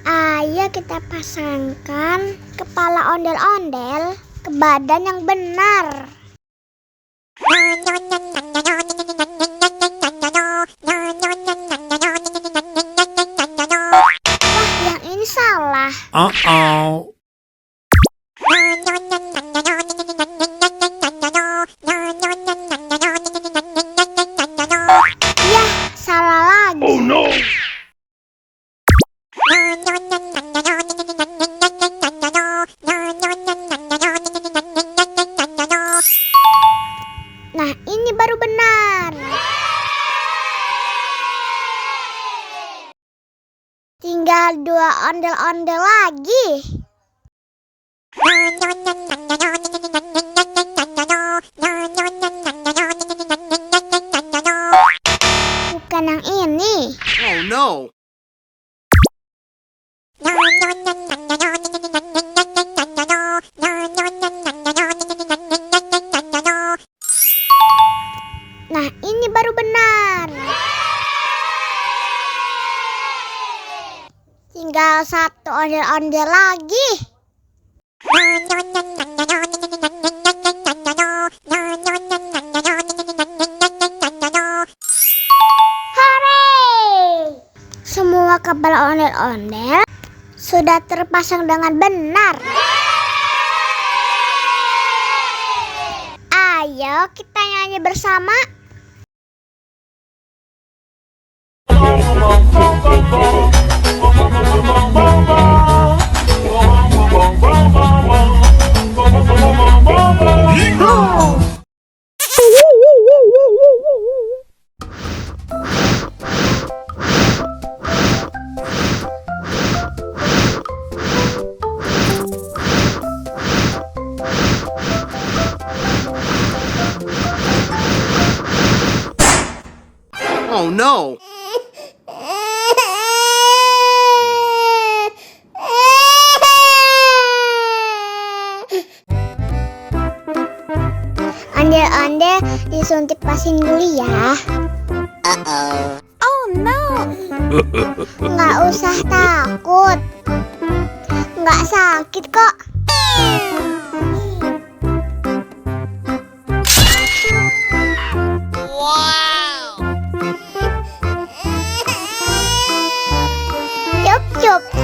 Ayo kita pasangkan kepala ondel-ondel ke badan yang benar. Wah, yang ini salah. Yah, salah lagi. Oh no! Nah, ini baru benar. Tinggal 2 ondel-ondel lagi. Bukan yang ini. Oh no! Nah, ini baru benar. Tinggal 1 ondel-ondel lagi. Hore! Semua kepala ondel-ondel sudah terpasang dengan benar. Ayo kita nyanyi bersama. Oh no! Ondel-ondel disuntik vaksin dulu ya. Oh no. Nggak usah takut. Nggak sakit kok.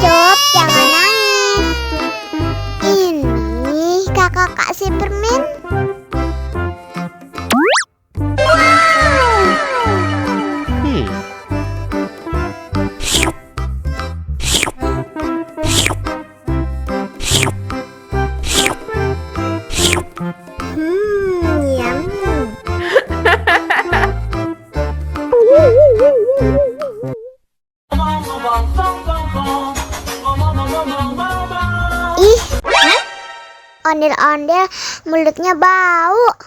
Cup, jangan nangis. Ini kakak kasih permen. Yum. Ih, ondel-ondel mulutnya bau.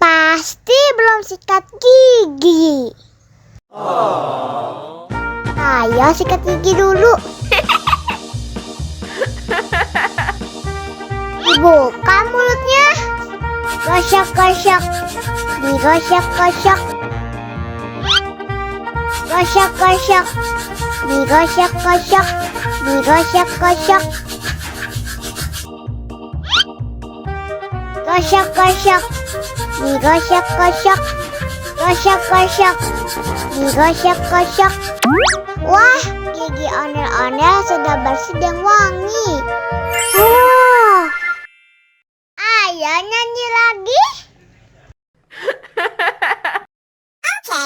Pasti belum sikat gigi. Ayo sikat gigi dulu. Dibuka mulutnya. Gosok-gosok. Digosok-gosok. Gosok-gosok. Digosok-gosok. Digosok-gosok. Gosok-gosok. Digosok-gosok. Gosok-gosok. Digosok-gosok. Wah, gigi ondel-ondel sudah bersih dan wangi. Oh. Ayo nyanyi lagi. Oke.